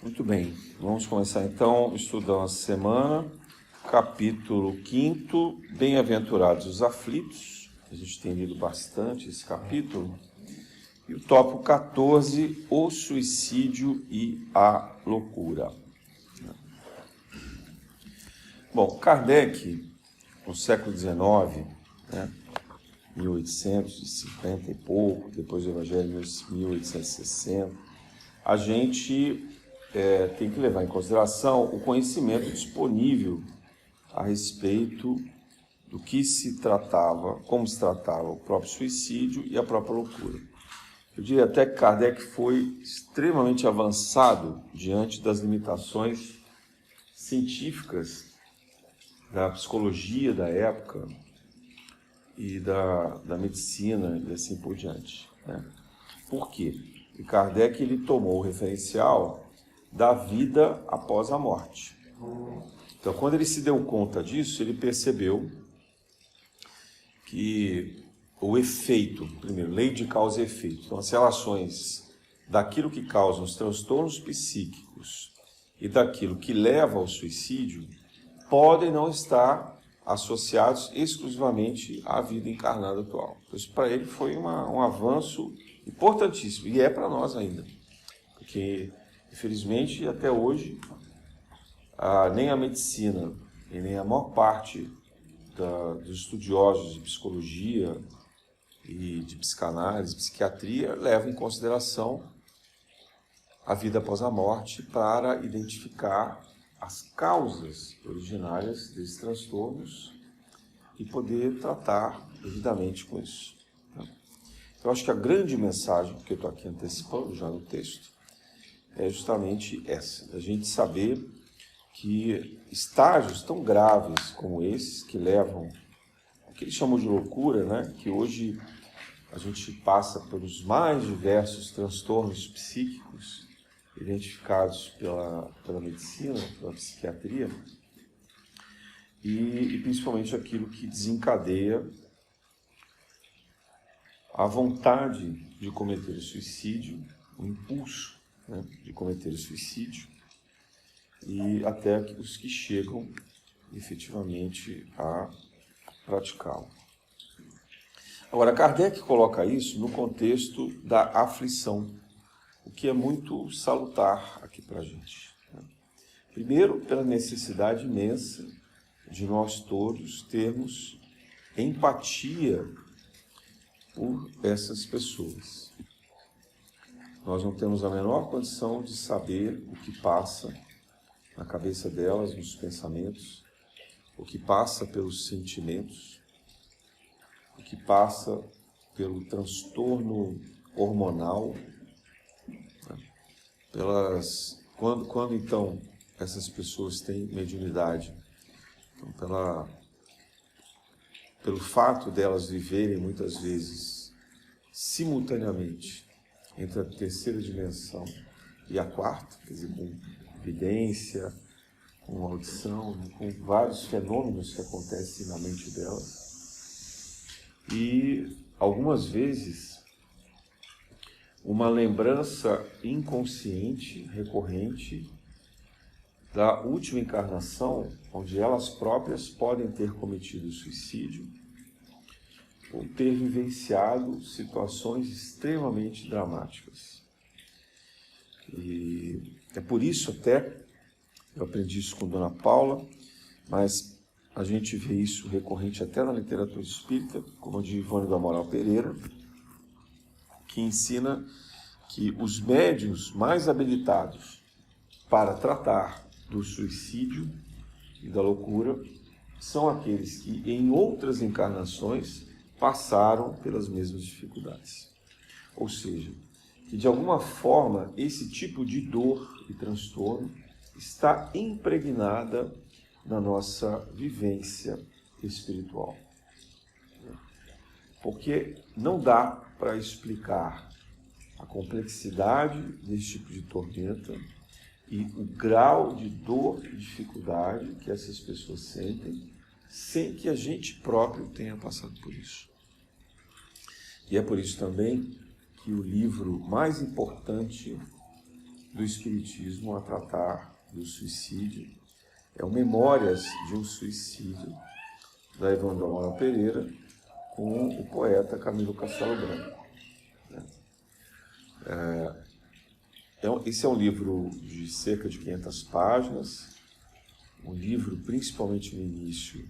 Muito bem, vamos começar então estudando a semana, capítulo 5, Bem-aventurados os aflitos. A gente tem lido bastante esse capítulo. E o tópico 14, o suicídio e a loucura. Bom, Kardec, no século XIX, 1850 e pouco, depois do Evangelho, 1860, a gente tem que levar em consideração o conhecimento disponível a respeito do que se tratava, como se tratava o próprio suicídio e a própria loucura. Eu diria até que Kardec foi extremamente avançado diante das limitações científicas da psicologia da época e da medicina e assim por diante. Por quê? E Kardec ele tomou o referencial da vida após a morte. Então, quando ele se deu conta disso, ele percebeu que o efeito, primeiro, lei de causa e efeito, então as relações daquilo que causa os transtornos psíquicos e daquilo que leva ao suicídio podem não estar associados exclusivamente à vida encarnada atual. Então, isso para ele foi um avanço importantíssimo, e é para nós ainda, porque, infelizmente, até hoje, nem a medicina e nem a maior parte dos estudiosos de psicologia e de psicanálise, psiquiatria, levam em consideração a vida após a morte para identificar as causas originárias desses transtornos e poder tratar devidamente com isso. Eu acho que a grande mensagem que eu estou aqui antecipando já no texto é justamente essa, a gente saber que estágios tão graves como esses, que levam o que eles chamam de loucura, que hoje a gente passa pelos mais diversos transtornos psíquicos identificados pela medicina, pela psiquiatria, e principalmente aquilo que desencadeia a vontade de cometer o suicídio, o impulso de cometer o suicídio, e até os que chegam efetivamente a praticá-lo. Agora, Kardec coloca isso no contexto da aflição, o que é muito salutar aqui para a gente. Primeiro, pela necessidade imensa de nós todos termos empatia por essas pessoas. Nós não temos a menor condição de saber o que passa na cabeça delas, nos pensamentos, o que passa pelos sentimentos, o que passa pelo transtorno hormonal, quando então essas pessoas têm mediunidade, então, pelo fato delas viverem muitas vezes simultaneamente entre a terceira dimensão e a quarta, quer dizer, com evidência, com audição, com vários fenômenos que acontecem na mente delas, e algumas vezes uma lembrança inconsciente, recorrente, da última encarnação, onde elas próprias podem ter cometido suicídio ou ter vivenciado situações extremamente dramáticas. E é por isso até, eu aprendi isso com Dona Paula, mas a gente vê isso recorrente até na literatura espírita, como a de Ivone do Amaral Pereira, que ensina que os médiuns mais habilitados para tratar do suicídio e da loucura são aqueles que em outras encarnações passaram pelas mesmas dificuldades. Ou seja, que de alguma forma esse tipo de dor e transtorno está impregnada na nossa vivência espiritual. Porque não dá para explicar a complexidade desse tipo de tormenta e o grau de dor e dificuldade que essas pessoas sentem sem que a gente próprio tenha passado por isso. E é por isso também que o livro mais importante do Espiritismo a tratar do suicídio. É o Memórias de um Suicídio, da Evandro Amaral Pereira, com o poeta Camilo Castelo Branco. Esse é um livro de cerca de 500 páginas, um livro, principalmente no início,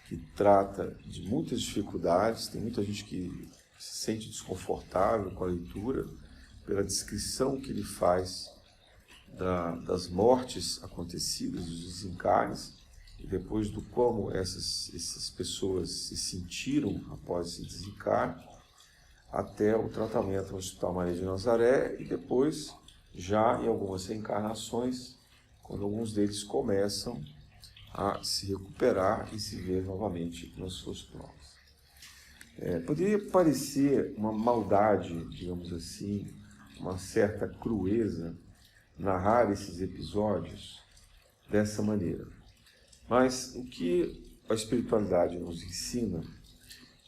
que trata de muitas dificuldades. Tem muita gente que se sente desconfortável com a leitura, pela descrição que ele faz das mortes acontecidas, dos desencarnes, e depois do como essas pessoas se sentiram após esse desencarne, até o tratamento no Hospital Maria de Nazaré, e depois, já em algumas reencarnações, quando alguns deles começam a se recuperar e se ver novamente nas suas provas. Poderia parecer uma maldade, digamos assim, uma certa crueza, narrar esses episódios dessa maneira. Mas o que a espiritualidade nos ensina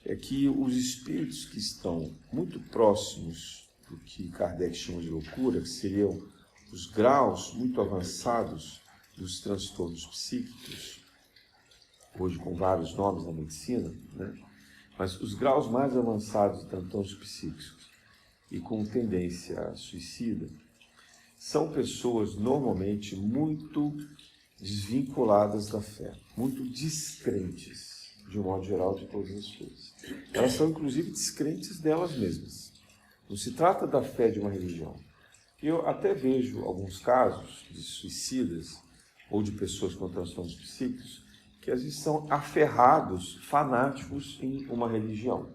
é que os espíritos que estão muito próximos do que Kardec chama de loucura, que seriam os graus muito avançados dos transtornos psíquicos, hoje com vários nomes na medicina, né? Mas os graus mais avançados de transtornos psíquicos e com tendência suicida, são pessoas normalmente muito desvinculadas da fé, muito descrentes, de um modo geral, de todas as coisas. Elas são, inclusive, descrentes delas mesmas. Não se trata da fé de uma religião. Eu até vejo alguns casos de suicidas ou de pessoas com transtornos psíquicos que às vezes são aferrados, fanáticos em uma religião.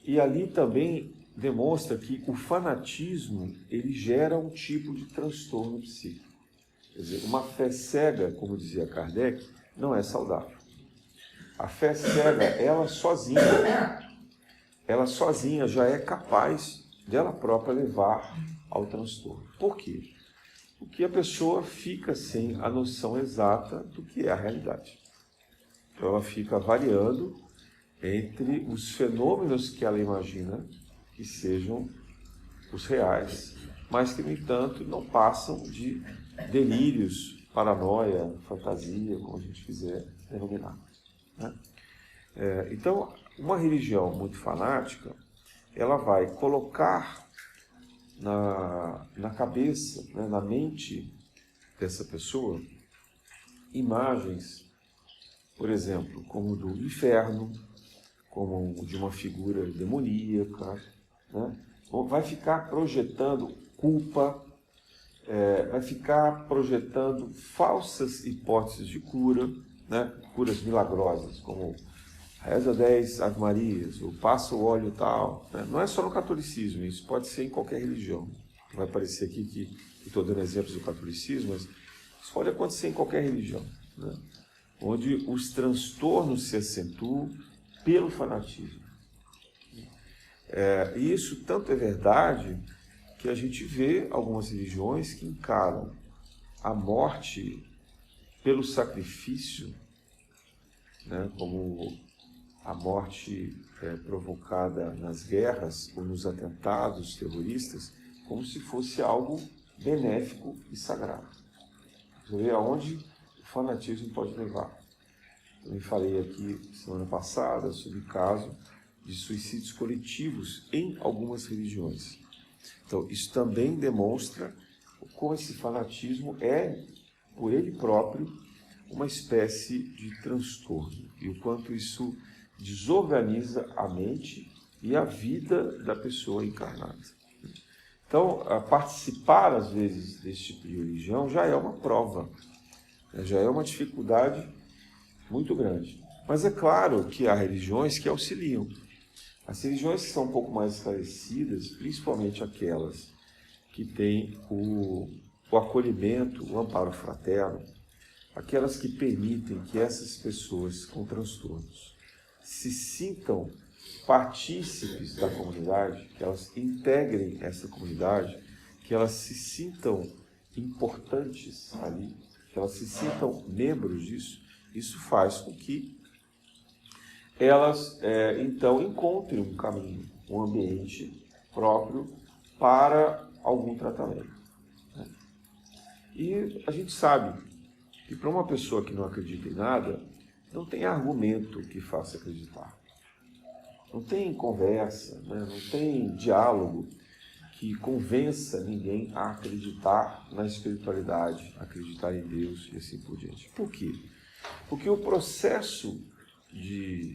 E ali também demonstra que o fanatismo ele gera um tipo de transtorno psíquico. Quer dizer, uma fé cega, como dizia Kardec, não é saudável. A fé cega, ela sozinha já é capaz dela própria levar ao transtorno. Por quê? Porque a pessoa fica sem a noção exata do que é a realidade. Então ela fica variando entre os fenômenos que ela imagina que sejam os reais, mas que, no entanto, não passam de delírios, paranoia, fantasia, como a gente quiser denominar. Né? Então, uma religião muito fanática, ela vai colocar na cabeça, né, na mente dessa pessoa, imagens, por exemplo, como do inferno, como de uma figura demoníaca, né? Vai ficar projetando culpa, vai ficar projetando falsas hipóteses de cura, né? Curas milagrosas, como reza 10 Ave Marias, ou passa o óleo tal. Né? Não é só no catolicismo, isso pode ser em qualquer religião. Vai parecer aqui que estou dando exemplos do catolicismo, mas isso pode acontecer em qualquer religião, né? Onde os transtornos se acentuam pelo fanatismo. E isso tanto é verdade que a gente vê algumas religiões que encaram a morte pelo sacrifício, né, como a morte provocada nas guerras ou nos atentados terroristas, como se fosse algo benéfico e sagrado. Você vê aonde o fanatismo pode levar. Também falei aqui semana passada sobre o caso de suicídios coletivos em algumas religiões. Então, isso também demonstra como esse fanatismo é, por ele próprio, uma espécie de transtorno e o quanto isso desorganiza a mente e a vida da pessoa encarnada. Então, participar, às vezes, desse tipo de religião já é uma prova, já é uma dificuldade muito grande. Mas é claro que há religiões que auxiliam. As religiões que são um pouco mais esclarecidas, principalmente aquelas que têm o acolhimento, o amparo fraterno, aquelas que permitem que essas pessoas com transtornos se sintam partícipes da comunidade, que elas integrem essa comunidade, que elas se sintam importantes ali, que elas se sintam membros disso, isso faz com que elas, então, encontrem um caminho, um ambiente próprio para algum tratamento. E a gente sabe que para uma pessoa que não acredita em nada, não tem argumento que faça acreditar. Não tem conversa, né? Não tem diálogo que convença ninguém a acreditar na espiritualidade, acreditar em Deus e assim por diante. Por quê? Porque o processo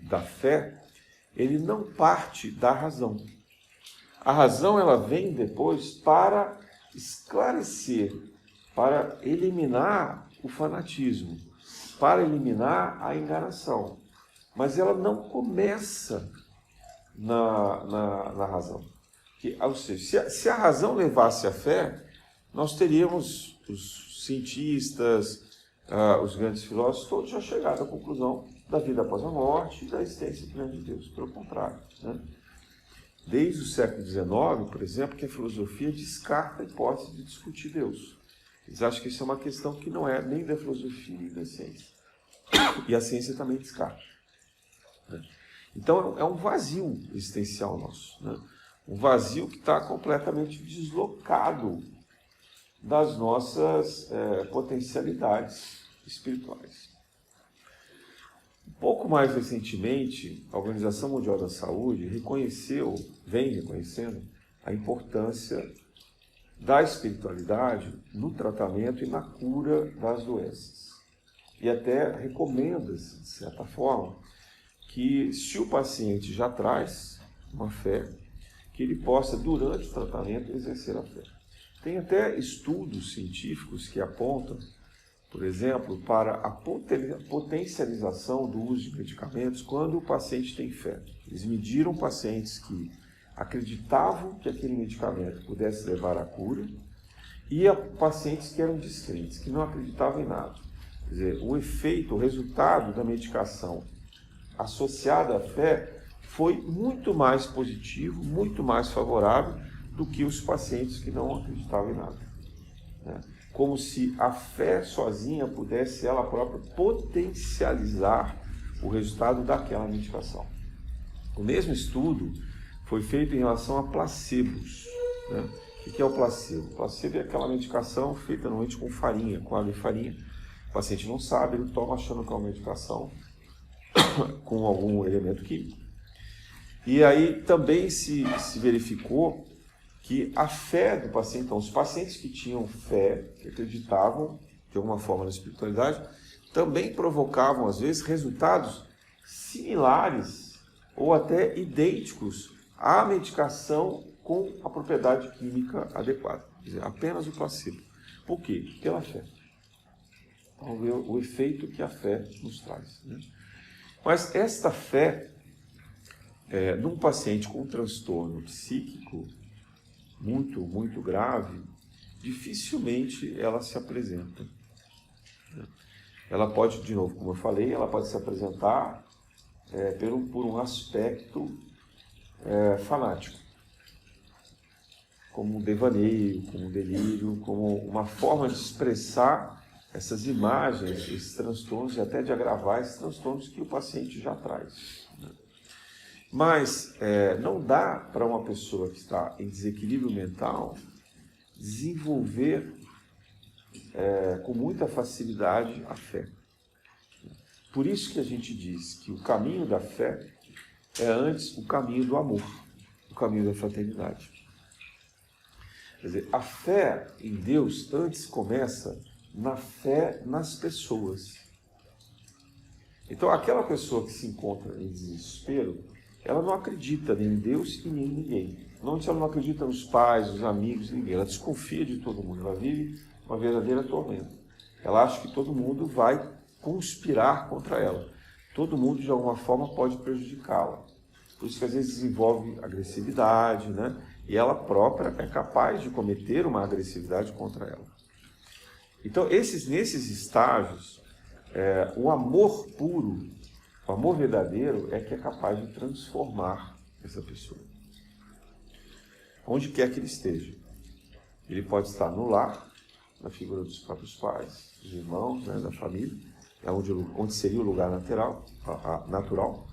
da fé, ele não parte da razão. A razão, ela vem depois para esclarecer, para eliminar o fanatismo, para eliminar a enganação. Mas ela não começa na razão. Ou seja, se a razão levasse à fé, nós teríamos os cientistas, os grandes filósofos, todos já chegaram à conclusão da vida após a morte e da existência plena de Deus. Pelo contrário, né? Desde o século XIX, por exemplo, que a filosofia descarta a hipótese de discutir Deus. Eles acham que isso é uma questão que não é nem da filosofia nem da ciência. E a ciência também descarta. Né? Então é um vazio existencial nosso. Né? Um vazio que está completamente deslocado das nossas potencialidades espirituais. Um pouco mais recentemente, a Organização Mundial da Saúde vem reconhecendo a importância da espiritualidade no tratamento e na cura das doenças. E até recomenda-se, de certa forma, que se o paciente já traz uma fé, que ele possa, durante o tratamento, exercer a fé. Tem até estudos científicos que apontam, por exemplo, para a potencialização do uso de medicamentos quando o paciente tem fé. Eles mediram pacientes que acreditavam que aquele medicamento pudesse levar à cura e a pacientes que eram descrentes, que não acreditavam em nada. Quer dizer, o efeito, o resultado da medicação associada à fé foi muito mais positivo, muito mais favorável do que os pacientes que não acreditavam em nada. Né? Como se a fé sozinha pudesse ela própria potencializar o resultado daquela medicação. O mesmo estudo foi feito em relação a placebos. Né? O que é o placebo? O placebo é aquela medicação feita normalmente com farinha, com água e farinha. O paciente não sabe, ele toma achando que é uma medicação com algum elemento químico. E aí também se verificou que a fé do paciente, então os pacientes que tinham fé, que acreditavam de alguma forma na espiritualidade, também provocavam às vezes resultados similares ou até idênticos à medicação com a propriedade química adequada. Quer dizer, apenas o placebo. Por quê? Pela fé. Então, ver o efeito que a fé nos traz. Né? Mas esta fé, num paciente com um transtorno psíquico muito, muito grave, dificilmente ela se apresenta. Ela pode, de novo, como eu falei, ela pode se apresentar por um aspecto fanático, como um devaneio, como um delírio, como uma forma de expressar essas imagens, esses transtornos e até de agravar esses transtornos que o paciente já traz. Mas não dá para uma pessoa que está em desequilíbrio mental desenvolver com muita facilidade a fé. Por isso que a gente diz que o caminho da fé é antes o caminho do amor, o caminho da fraternidade. Quer dizer, a fé em Deus antes começa na fé nas pessoas. Então, aquela pessoa que se encontra em desespero, ela não acredita nem em Deus e nem em ninguém. Normalmente ela não acredita nos pais, nos amigos, ninguém. Ela desconfia de todo mundo. Ela vive uma verdadeira tormenta. Ela acha que todo mundo vai conspirar contra ela. Todo mundo, de alguma forma, pode prejudicá-la. Por isso que às vezes desenvolve agressividade, né? E ela própria é capaz de cometer uma agressividade contra ela. Então, nesses estágios, o amor puro, o amor verdadeiro é que é capaz de transformar essa pessoa. Onde quer que ele esteja. Ele pode estar no lar, na figura dos próprios pais, dos irmãos, né, da família, onde seria o lugar natural.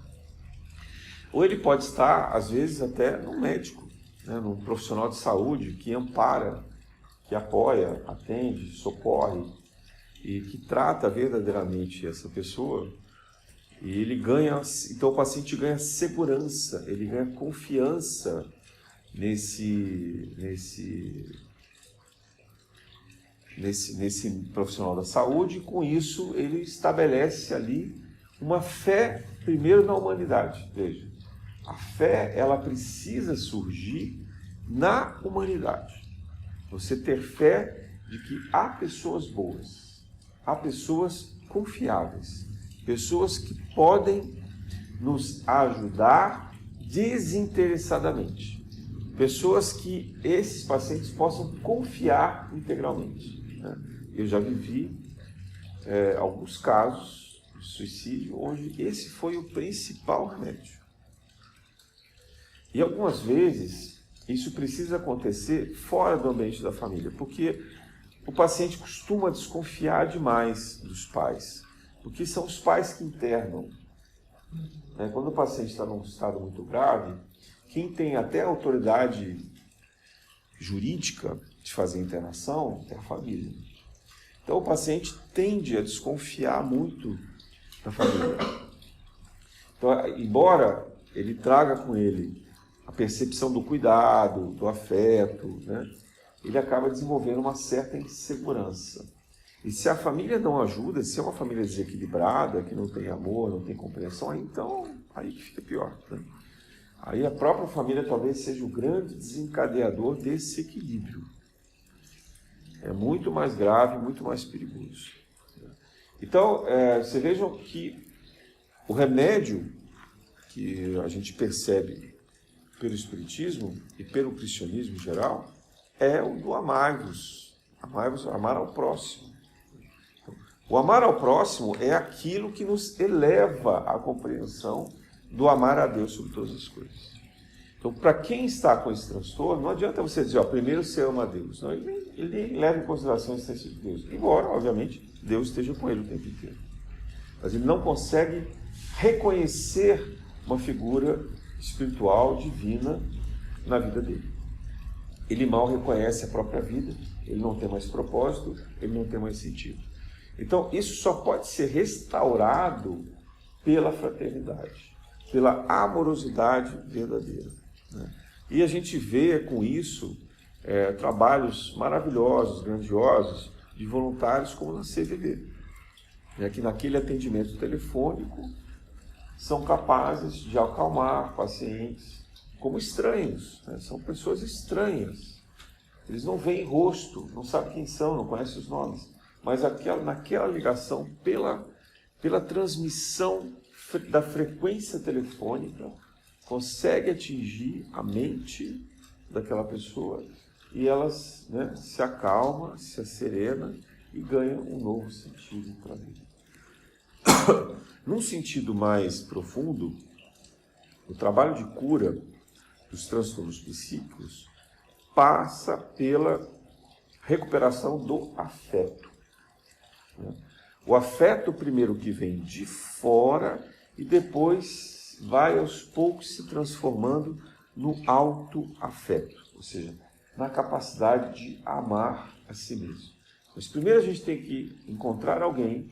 Ou ele pode estar, às vezes, até no médico, né, num profissional de saúde que ampara, que apoia, atende, socorre e que trata verdadeiramente essa pessoa, e ele ganha, então o paciente ganha segurança, ele ganha confiança nesse profissional da saúde, e com isso ele estabelece ali uma fé, primeiro, na humanidade. Veja, a fé, ela precisa surgir na humanidade. Você ter fé de que há pessoas boas, há pessoas confiáveis, pessoas que podem nos ajudar desinteressadamente, pessoas que esses pacientes possam confiar integralmente. Eu já vivi alguns casos de suicídio onde esse foi o principal remédio. E algumas vezes isso precisa acontecer fora do ambiente da família, porque o paciente costuma desconfiar demais dos pais, porque são os pais que internam. Quando o paciente está num estado muito grave, quem tem até a autoridade jurídica de fazer a internação é a família. Então o paciente tende a desconfiar muito da família. Então, embora ele traga com ele a percepção do cuidado, do afeto, ele acaba desenvolvendo uma certa insegurança. E se a família não ajuda, se é uma família desequilibrada, que não tem amor, não tem compreensão, aí que fica pior. Aí a própria família talvez seja o grande desencadeador desse equilíbrio. É muito mais grave, muito mais perigoso. Então, vocês vejam que o remédio que a gente percebe pelo Espiritismo e pelo cristianismo em geral é o do amar-vos, amar ao próximo. O amar ao próximo é aquilo que nos eleva à compreensão do amar a Deus sobre todas as coisas. Então, para quem está com esse transtorno, não adianta você dizer, primeiro você ama a Deus. Não, ele nem leva em consideração a existência de Deus. Embora, obviamente, Deus esteja com ele o tempo inteiro. Mas ele não consegue reconhecer uma figura espiritual, divina, na vida dele. Ele mal reconhece a própria vida, ele não tem mais propósito, ele não tem mais sentido. Então, isso só pode ser restaurado pela fraternidade, pela amorosidade verdadeira. E a gente vê com isso trabalhos maravilhosos, grandiosos, de voluntários como na CVV, que naquele atendimento telefônico são capazes de acalmar pacientes como estranhos, são pessoas estranhas. Eles não veem rosto, não sabem quem são, não conhecem os nomes, mas naquela ligação, pela transmissão da frequência telefônica, consegue atingir a mente daquela pessoa e elas se acalmam, se asserenam e ganham um novo sentido para a vida. Num sentido mais profundo, o trabalho de cura dos transtornos psíquicos passa pela recuperação do afeto. O afeto primeiro que vem de fora e depois vai aos poucos se transformando no autoafeto, ou seja, na capacidade de amar a si mesmo. Mas primeiro a gente tem que encontrar alguém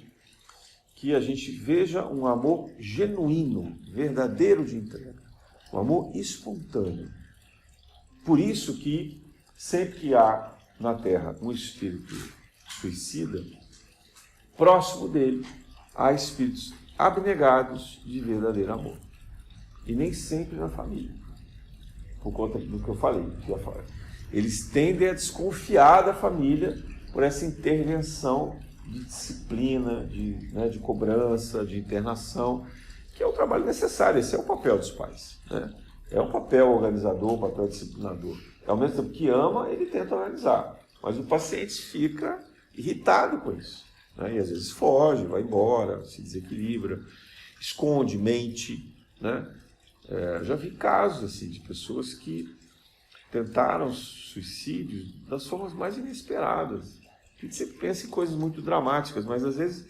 que a gente veja um amor genuíno, verdadeiro de entrega, um amor espontâneo. Por isso que sempre que há na Terra um espírito suicida, próximo dele há espíritos abnegados de verdadeiro amor. E nem sempre na família, por conta do que eu falei. Eles tendem a desconfiar da família por essa intervenção de disciplina, de cobrança, de internação, que é o trabalho necessário. Esse é o papel dos pais. É um papel organizador, um papel disciplinador. Ao mesmo tempo que ama, ele tenta organizar. Mas o paciente fica irritado com isso. E às vezes foge, vai embora, se desequilibra, esconde, mente. Já vi casos assim, de pessoas que tentaram suicídio das formas mais inesperadas. A gente sempre pensa em coisas muito dramáticas, mas às vezes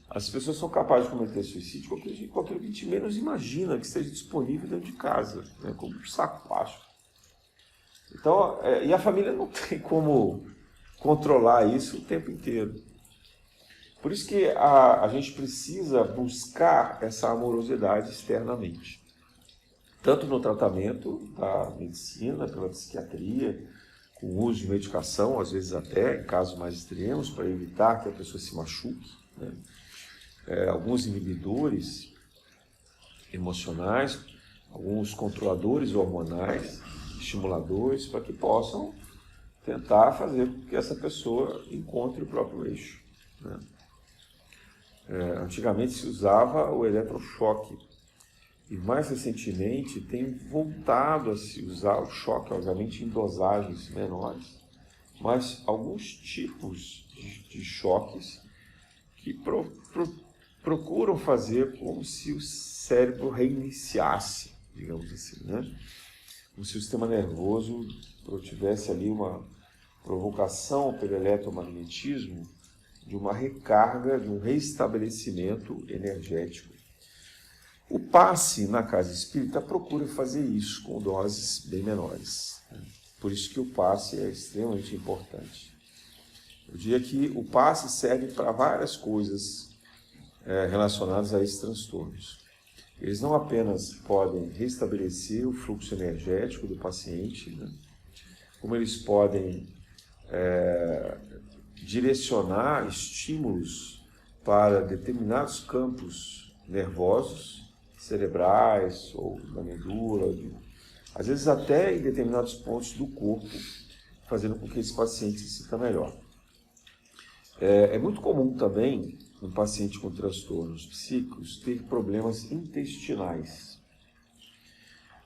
as pessoas são capazes de cometer suicídio com aquilo que a gente menos imagina que esteja disponível dentro de casa, como um saco plástico. Então, e a família não tem como controlar isso o tempo inteiro. Por isso que a gente precisa buscar essa amorosidade externamente. Tanto no tratamento da medicina, pela psiquiatria, com o uso de medicação, às vezes até em casos mais extremos, para evitar que a pessoa se machuque, né? Alguns inibidores emocionais, alguns controladores hormonais, estimuladores, para que possam tentar fazer com que essa pessoa encontre o próprio eixo, né? Antigamente se usava o eletrochoque e mais recentemente tem voltado a se usar o choque, obviamente em dosagens menores, mas alguns tipos de choques que procuram fazer como se o cérebro reiniciasse, digamos assim, né? Como se o sistema nervoso tivesse ali uma provocação pelo eletromagnetismo de uma recarga, de um reestabelecimento energético. O passe na casa espírita procura fazer isso com doses bem menores. Por isso que o passe é extremamente importante. Eu diria que o passe serve para várias coisas relacionadas a esses transtornos. Eles não apenas podem restabelecer o fluxo energético do paciente, né? Como eles podem direcionar estímulos para determinados campos nervosos, cerebrais ou da medula, às vezes até em determinados pontos do corpo, fazendo com que esse paciente se sinta melhor. É muito comum também, um paciente com transtornos psíquicos, ter problemas intestinais,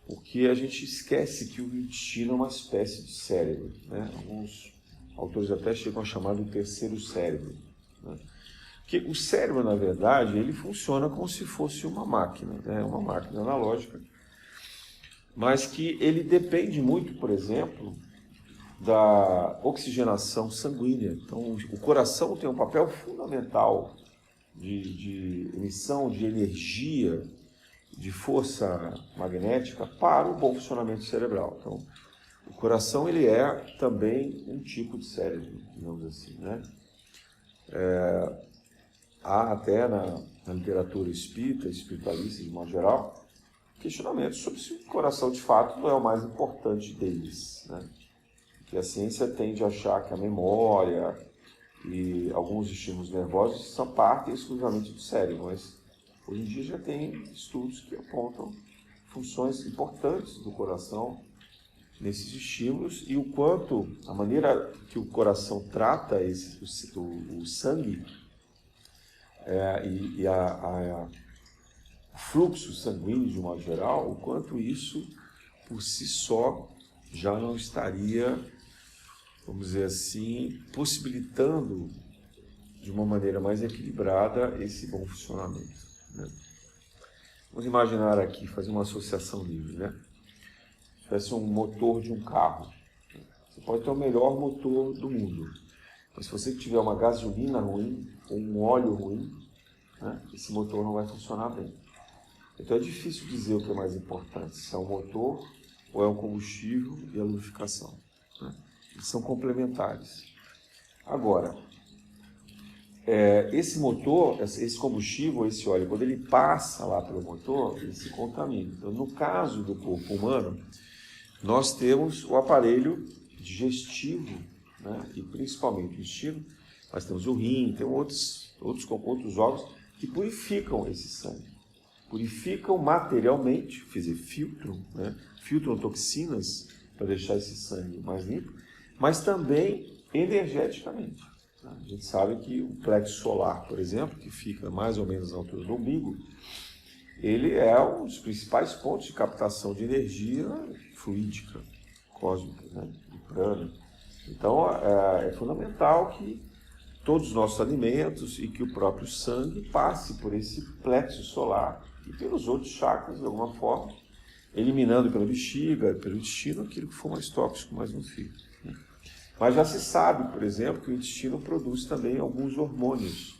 porque a gente esquece que o intestino é uma espécie de cérebro, né? Alguns autores até chegam a chamar do terceiro cérebro, né? Porque o cérebro, na verdade, ele funciona como se fosse uma máquina, né? Uma máquina analógica, mas que ele depende muito, por exemplo, da oxigenação sanguínea. Então, o coração tem um papel fundamental de emissão de energia, de força magnética para o bom funcionamento cerebral. Então, o coração ele é também um tipo de cérebro, digamos assim, né? Há até na literatura espírita, espiritualista de modo geral, questionamentos sobre se o coração de fato não é o mais importante deles, né? Que a ciência tende a achar que a memória e alguns estímulos nervosos são parte exclusivamente do cérebro, mas hoje em dia já tem estudos que apontam funções importantes do coração nesses estímulos e o quanto a maneira que o coração trata o sangue o fluxo sanguíneo de um modo geral, o quanto isso por si só já não estaria, vamos dizer assim, possibilitando de uma maneira mais equilibrada esse bom funcionamento, né? Vamos imaginar aqui, fazer uma associação livre, né? Se tivesse um motor de um carro, você pode ter o melhor motor do mundo, mas se você tiver uma gasolina ruim ou um óleo ruim, né, esse motor não vai funcionar bem. Então é difícil dizer o que é mais importante, se é o motor ou é o combustível e a lubrificação, né? Eles são complementares. Agora, esse motor, esse combustível, esse óleo, quando ele passa lá pelo motor, ele se contamina. Então, no caso do corpo humano, nós temos o aparelho digestivo, né? E principalmente o intestino, nós temos o rim, tem outros órgãos que purificam esse sangue. Purificam materialmente, filtram, né? Filtram toxinas para deixar esse sangue mais limpo, mas também energeticamente. A gente sabe que o plexo solar, por exemplo, que fica mais ou menos na altura do umbigo, ele é um dos principais pontos de captação de energia fluídica, cósmica, né? De prana. Então, é fundamental que todos os nossos alimentos e que o próprio sangue passe por esse plexo solar e pelos outros chakras, de alguma forma, eliminando pela bexiga, pelo intestino, aquilo que for mais tóxico, mais nocivo, né? Mas já se sabe, por exemplo, que o intestino produz também alguns hormônios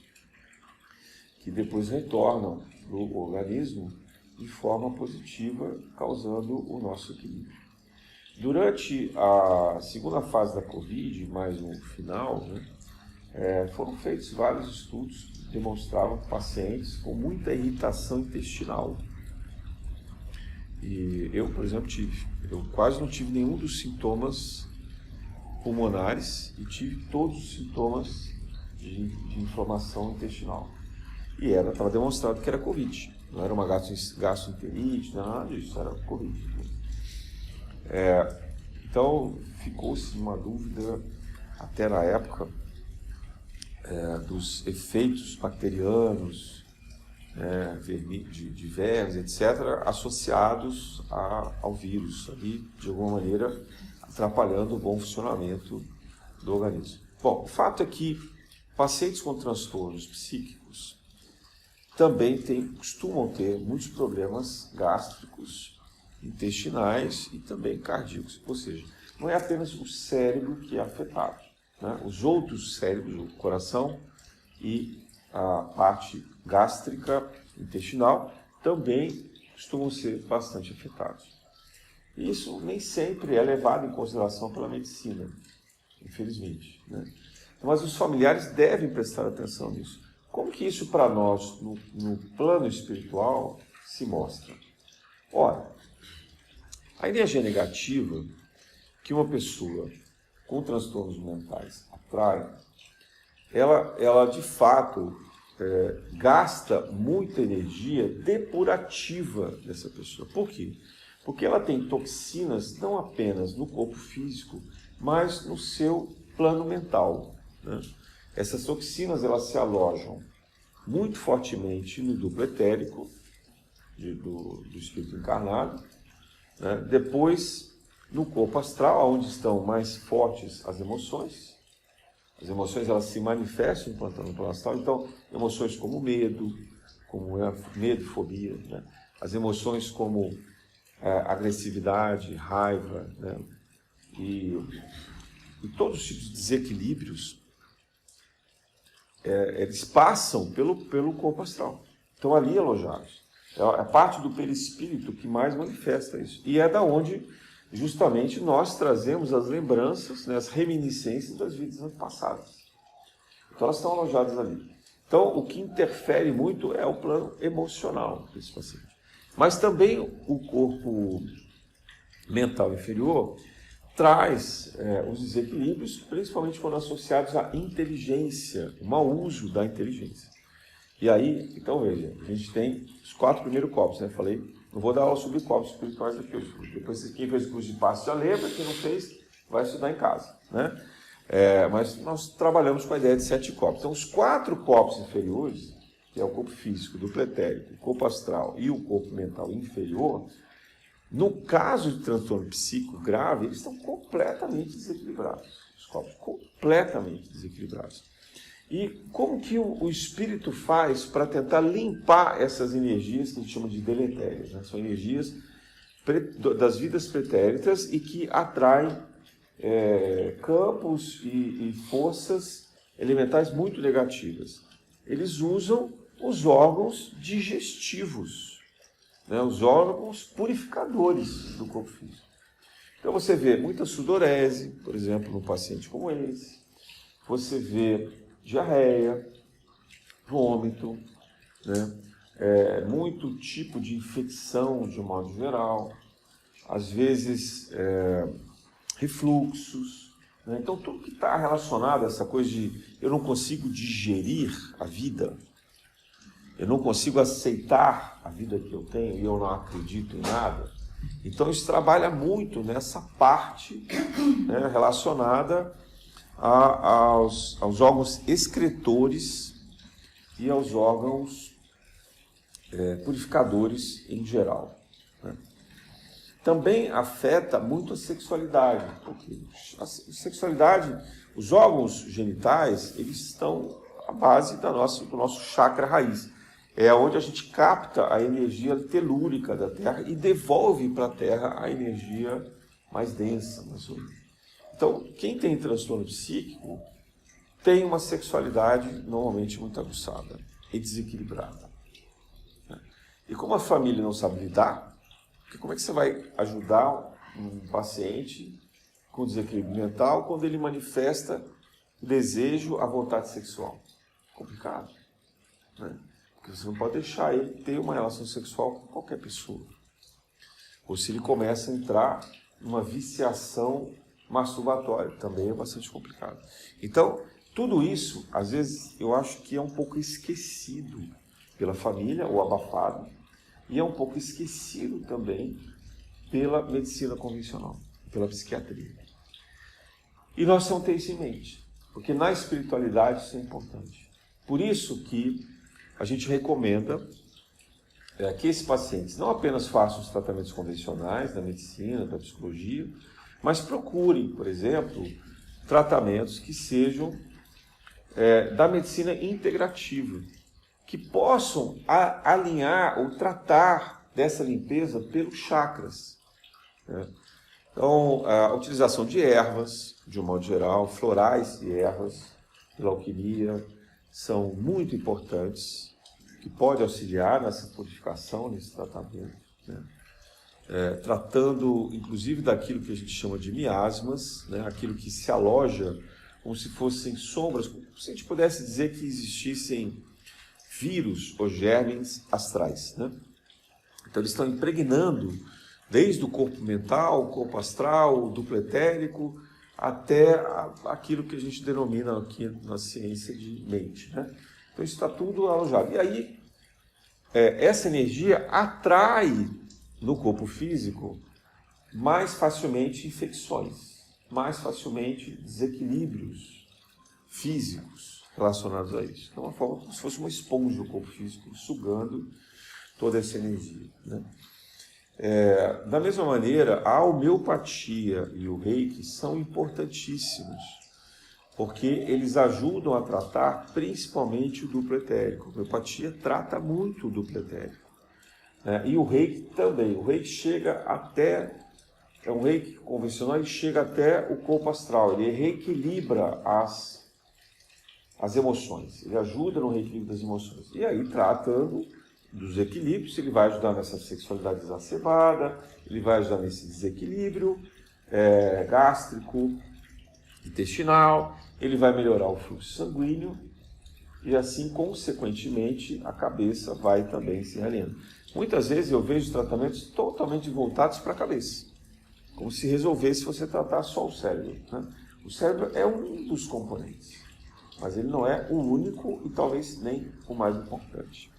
que depois retornam para o organismo de forma positiva, causando o nosso equilíbrio. Durante a segunda fase da Covid, mais no final, né, foram feitos vários estudos que demonstravam pacientes com muita irritação intestinal. E eu, por exemplo, eu quase não tive nenhum dos sintomas pulmonares e tive todos os sintomas de inflamação intestinal. E estava demonstrado que era Covid, não era uma gastroenterite, nada disso, era Covid. Então, ficou-se uma dúvida, até na época, dos efeitos bacterianos, de vermes, etc., associados ao vírus, ali, de alguma maneira, atrapalhando o bom funcionamento do organismo. Bom, o fato é que pacientes com transtornos psíquicos também costumam ter muitos problemas gástricos, intestinais e também cardíacos. Ou seja, não é apenas o cérebro que é afetado, né? Os outros cérebros, o coração e a parte gástrica, intestinal, também costumam ser bastante afetados. Isso nem sempre é levado em consideração pela medicina, infelizmente, né? Mas os familiares devem prestar atenção nisso. Como que isso para nós, no plano espiritual, se mostra? Ora, a energia negativa que uma pessoa com transtornos mentais atrai, ela de fato gasta muita energia depurativa dessa pessoa. Por quê? Porque ela tem toxinas não apenas no corpo físico, mas no seu plano mental, né? Essas toxinas elas se alojam muito fortemente no duplo etérico do espírito encarnado, né? Depois no corpo astral, onde estão mais fortes as emoções. As emoções elas se manifestam no plano astral, então emoções como medo e fobia, né? As emoções como agressividade, raiva, né? E todos os tipos de desequilíbrios, eles passam pelo corpo astral. Estão ali alojados. É a parte do perispírito que mais manifesta isso. E é da onde, justamente, nós trazemos as lembranças, né, as reminiscências das vidas passadas. Então, elas estão alojadas ali. Então, o que interfere muito é o plano emocional desse paciente. Mas também o corpo mental inferior traz os desequilíbrios, principalmente quando associados à inteligência, o mau uso da inteligência. E aí, então veja, a gente tem os 4 primeiros copos, né? Falei, não vou dar aula sobre copos espirituais aqui hoje. Depois, quem fez o curso de passe já lembra, quem não fez, vai estudar em casa, né? Mas nós trabalhamos com a ideia de 7 copos. Então, os 4 copos inferiores, que é o corpo físico, duplo etérico, o corpo astral e o corpo mental inferior, no caso de transtorno psíquico grave, eles estão completamente desequilibrados. Os corpos completamente desequilibrados. E como que o espírito faz para tentar limpar essas energias que a gente chama de deletérias, né? São energias das vidas pretéritas e que atraem campos e forças elementais muito negativas. Eles usam os órgãos digestivos, né? Os órgãos purificadores do corpo físico. Então você vê muita sudorese, por exemplo, num paciente como esse. Você vê diarreia, vômito, né? Muito tipo de infecção de um modo geral, às vezes refluxos, né? Então tudo que está relacionado a essa coisa de eu não consigo digerir a vida, eu não consigo aceitar a vida que eu tenho e eu não acredito em nada. Então isso trabalha muito nessa parte, né, relacionada aos órgãos excretores e aos órgãos purificadores em geral, né? Também afeta muito a sexualidade, porque a sexualidade, os órgãos genitais, eles estão à base do nosso chakra raiz. É onde a gente capta a energia telúrica da Terra e devolve para a Terra a energia mais densa, mais sólida. Então, quem tem transtorno psíquico tem uma sexualidade normalmente muito aguçada e desequilibrada. E como a família não sabe lidar, porque como é que você vai ajudar um paciente com desequilíbrio mental quando ele manifesta o desejo, a vontade sexual? Complicado, né? Porque você não pode deixar ele ter uma relação sexual com qualquer pessoa. Ou se ele começa a entrar numa viciação masturbatória, também é bastante complicado. Então, tudo isso, às vezes, eu acho que é um pouco esquecido pela família, ou abafado, e é um pouco esquecido também pela medicina convencional, pela psiquiatria. E nós temos que ter isso em mente, porque na espiritualidade isso é importante. Por isso que a gente recomenda que esses pacientes não apenas façam os tratamentos convencionais da medicina, da psicologia, mas procurem, por exemplo, tratamentos que sejam da medicina integrativa, que possam alinhar ou tratar dessa limpeza pelos chakras, né? Então, a utilização de ervas, de um modo geral, florais e ervas, pela alquimia, são muito importantes, que podem auxiliar nessa purificação, nesse tratamento, né? Tratando, inclusive, daquilo que a gente chama de miasmas, né? Aquilo que se aloja como se fossem sombras, como se a gente pudesse dizer que existissem vírus ou germes astrais, né? Então, eles estão impregnando desde o corpo mental, o corpo astral, o duplo etérico, até aquilo que a gente denomina aqui na ciência de mente, né? Então, isso está tudo alojado. E aí, essa energia atrai no corpo físico mais facilmente infecções, mais facilmente desequilíbrios físicos relacionados a isso. Então, é uma forma como se fosse uma esponja do corpo físico, sugando toda essa energia, né? Da mesma maneira, a homeopatia e o reiki são importantíssimos, porque eles ajudam a tratar principalmente o duplo etérico. A homeopatia trata muito o duplo etérico, né? E o reiki também. O reiki chega até, um reiki convencional, ele chega até o corpo astral, ele reequilibra as emoções, ele ajuda no reequilíbrio das emoções. E aí, tratando dos equilíbrios, ele vai ajudar nessa sexualidade exacerbada, ele vai ajudar nesse desequilíbrio gástrico, intestinal, ele vai melhorar o fluxo sanguíneo e assim, consequentemente, a cabeça vai também se realinhando. Muitas vezes eu vejo tratamentos totalmente voltados para a cabeça, como se resolvesse você tratar só o cérebro, né? O cérebro é um dos componentes, mas ele não é o único e talvez nem o mais importante.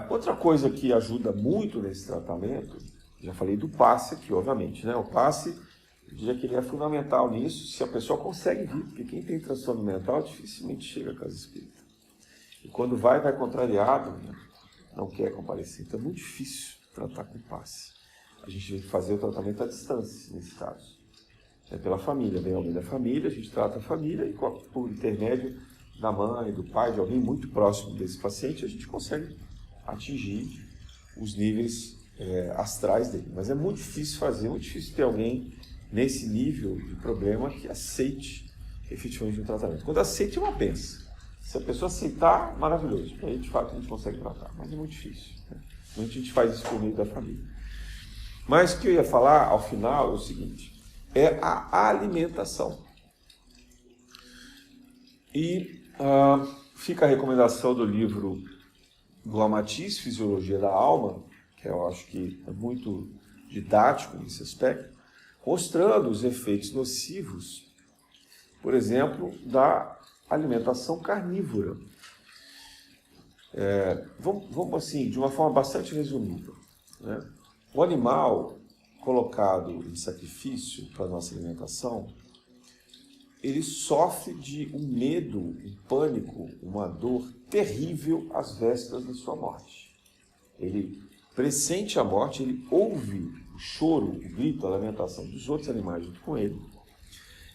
Outra coisa que ajuda muito nesse tratamento, já falei do passe aqui, obviamente, né? O passe, eu diria que ele é fundamental nisso, se a pessoa consegue vir, porque quem tem transtorno mental dificilmente chega à casa espírita. E quando vai contrariado, né? Não quer comparecer. Então é muito difícil tratar com passe. A gente tem que fazer o tratamento à distância, nesse caso. É pela família, vem alguém da família, a gente trata a família e por intermédio da mãe, do pai, de alguém muito próximo desse paciente, a gente consegue atingir os níveis astrais dele. Mas é muito difícil fazer, muito difícil ter alguém nesse nível de problema que aceite efetivamente o tratamento. Quando aceite, é uma benção. Se a pessoa aceitar, maravilhoso. Aí, de fato, a gente consegue tratar. Mas é muito difícil, né? A gente faz isso por meio da família. Mas o que eu ia falar, ao final, é o seguinte. É a alimentação. E fica a recomendação do livro do Amatiz, Fisiologia da Alma, que eu acho que é muito didático nesse aspecto, mostrando os efeitos nocivos, por exemplo, da alimentação carnívora. Vamos assim, de uma forma bastante resumida, né? O animal colocado em sacrifício para a nossa alimentação, ele sofre de um medo, um pânico, uma dor terrível às vésperas da sua morte. Ele pressente a morte, ele ouve o choro, o grito, a lamentação dos outros animais junto com ele.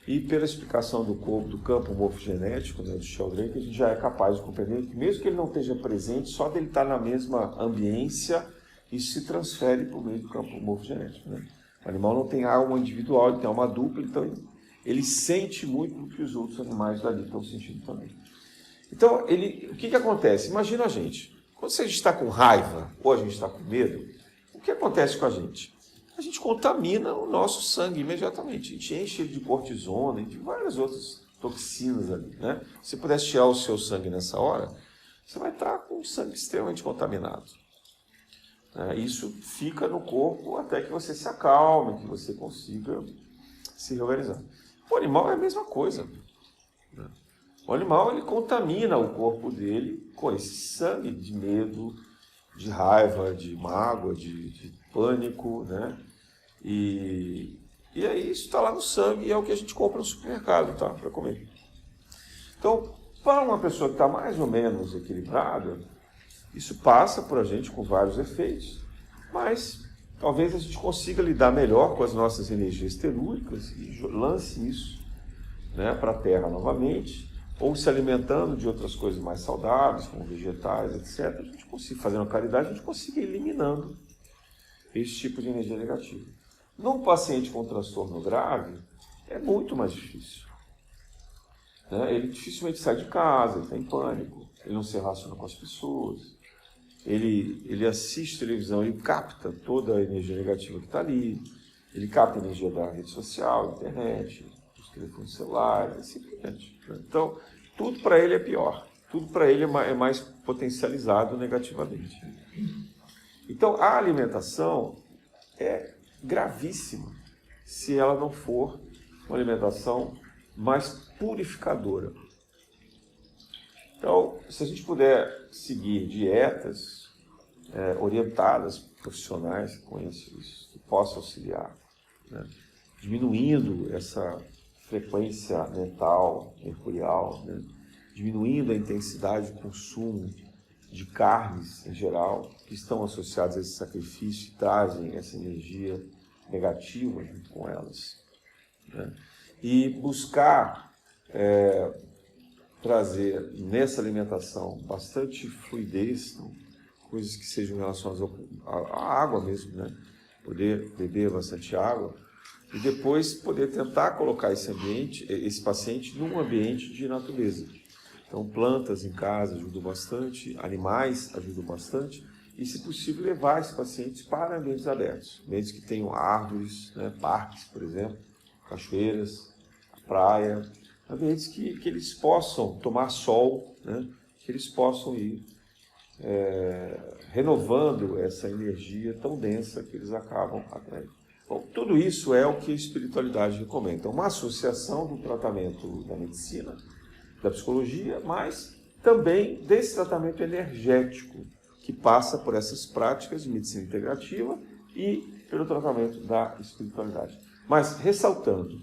E pela explicação do campo morfogenético, né, do Sheldrake, a gente já é capaz de compreender que mesmo que ele não esteja presente, só dele estar na mesma ambiência, isso se transfere por meio do campo morfogenético, né? O animal não tem alma individual, ele tem alma dupla, então ele sente muito o que os outros animais dali estão sentindo também. Então, o que acontece? Imagina a gente, quando a gente está com raiva ou a gente está com medo, o que acontece com a gente? a gente contamina o nosso sangue imediatamente. A gente enche ele de cortisona e de várias outras toxinas ali, né? Se pudesse tirar o seu sangue nessa hora, você vai estar com o sangue extremamente contaminado. Isso fica no corpo até que você se acalme, que você consiga se reorganizar. O animal é a mesma coisa. O animal, ele contamina o corpo dele com esse sangue de medo, de raiva, de mágoa, de pânico, né? E aí isso está lá no sangue e é o que a gente compra no supermercado, tá? Para comer. Então, para uma pessoa que está mais ou menos equilibrada, isso passa por a gente com vários efeitos, mas talvez a gente consiga lidar melhor com as nossas energias telúricas e lance isso, né, para a Terra novamente, ou se alimentando de outras coisas mais saudáveis, como vegetais, etc. A gente consiga, fazendo caridade, a gente consiga ir eliminando esse tipo de energia negativa. Num paciente com transtorno grave, é muito mais difícil. Ele dificilmente sai de casa, ele está em pânico, ele não se relaciona com as pessoas, ele assiste televisão, ele capta toda a energia negativa que está ali, ele capta a energia da rede social, internet, dos telefones celulares, assim por diante. Então, tudo para ele é pior, tudo para ele é mais potencializado negativamente. Então, a alimentação é gravíssima se ela não for uma alimentação mais purificadora. Então, se a gente puder seguir dietas orientadas, profissionais conhecidos, que possam auxiliar, né, diminuindo essa frequência mental, mercurial, né, diminuindo a intensidade de consumo de carnes em geral, que estão associadas a esse sacrifício e trazem essa energia negativa junto com elas, né? E buscar trazer nessa alimentação bastante fluidez, então, coisas que sejam relacionadas à água mesmo, né? Poder beber bastante água e depois poder tentar colocar esse paciente num ambiente de natureza. Então, plantas em casa ajudam bastante, animais ajudam bastante e, se possível, levar esses pacientes para ambientes abertos, ambientes que tenham árvores, né? Parques, por exemplo, cachoeiras, praia, ambientes que eles possam tomar sol, né? Que eles possam ir renovando essa energia tão densa que eles acabam atraindo. Bom, tudo isso é o que a espiritualidade recomenda. Então, uma associação do tratamento da medicina, da psicologia, mas também desse tratamento energético, que passa por essas práticas de medicina integrativa e pelo tratamento da espiritualidade. Mas ressaltando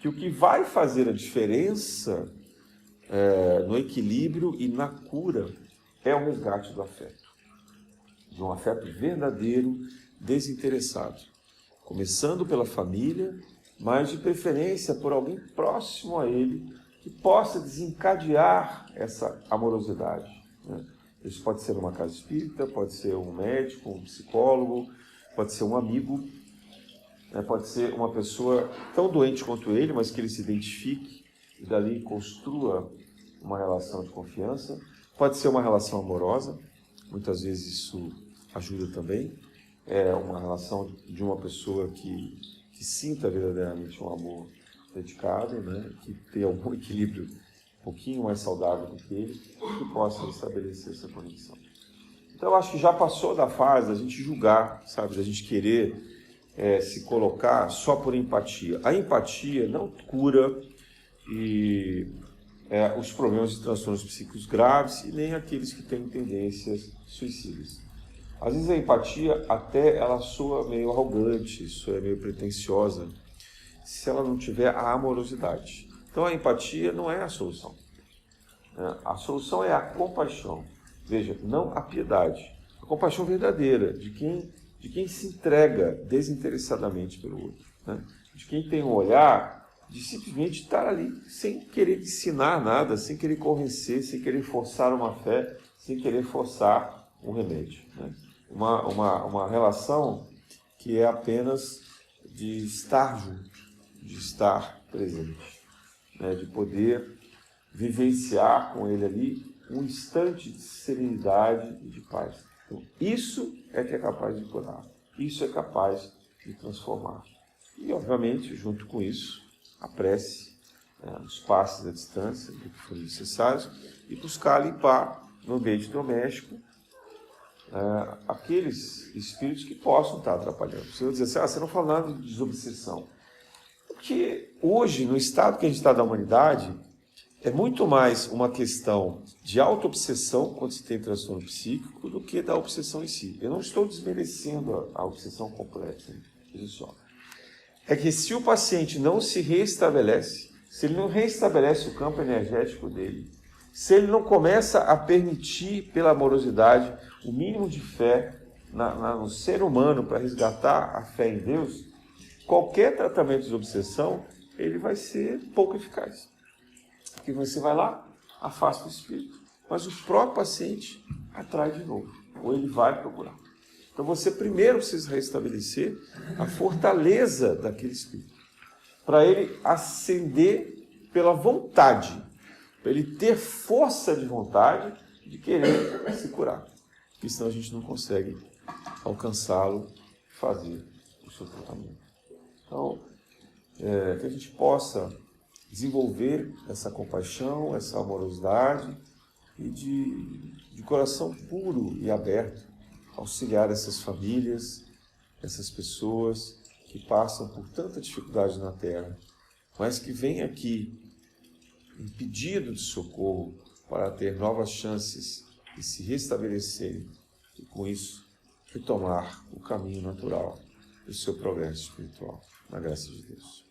que o que vai fazer a diferença no equilíbrio e na cura é o resgate do afeto. De um afeto verdadeiro, desinteressado. Começando pela família, mas de preferência por alguém próximo a ele, que possa desencadear essa amorosidade, né? Isso pode ser uma casa espírita, pode ser um médico, um psicólogo, pode ser um amigo, né? Pode ser uma pessoa tão doente quanto ele, mas que ele se identifique e dali construa uma relação de confiança. Pode ser uma relação amorosa, muitas vezes isso ajuda também. É uma relação de uma pessoa que sinta verdadeiramente um amor dedicado, né? Que tenha algum equilíbrio um pouquinho mais saudável do que ele, que possa estabelecer essa conexão. Então, eu acho que já passou da fase da gente julgar, sabe, da gente querer se colocar só por empatia. A empatia não cura os problemas de transtornos psíquicos graves e nem aqueles que têm tendências suicidas. Às vezes a empatia até ela soa meio arrogante, soa meio pretensiosa, se ela não tiver a amorosidade. Então a empatia não é a solução. A solução é a compaixão. Veja, não a piedade. A compaixão verdadeira, de quem se entrega desinteressadamente pelo outro, né? De quem tem um olhar de simplesmente estar ali, sem querer ensinar nada, sem querer convencer, sem querer forçar uma fé, sem querer forçar um remédio, né? Uma relação que é apenas de estar junto, de estar presente, né? De poder vivenciar com ele ali um instante de serenidade e de paz. Então, isso é que é capaz de curar, isso é capaz de transformar. E, obviamente, junto com isso, a prece, os passos à distância, do que forem necessários, e buscar limpar no ambiente doméstico aqueles espíritos que possam estar atrapalhando. Você vai dizer assim, você não fala nada de desobsessão. Porque hoje, no estado que a gente está da humanidade, é muito mais uma questão de auto-obsessão quando se tem transtorno psíquico do que da obsessão em si. Eu não estou desmerecendo a obsessão completa, veja só. É que se o paciente não se restabelece, se ele não restabelece o campo energético dele, se ele não começa a permitir, pela amorosidade, o mínimo de fé no ser humano para resgatar a fé em Deus, qualquer tratamento de obsessão, ele vai ser pouco eficaz. Porque você vai lá, afasta o espírito, mas o próprio paciente atrai de novo, ou ele vai procurar. Então você primeiro precisa restabelecer a fortaleza daquele espírito, para ele ascender pela vontade, para ele ter força de vontade de querer se curar. Porque senão a gente não consegue alcançá-lo e fazer o seu tratamento. Então, que a gente possa desenvolver essa compaixão, essa amorosidade e de coração puro e aberto, auxiliar essas famílias, essas pessoas que passam por tanta dificuldade na Terra, mas que vêm aqui em pedido de socorro para ter novas chances de se restabelecerem e, com isso, retomar o caminho natural do seu progresso espiritual. Na graça de Deus.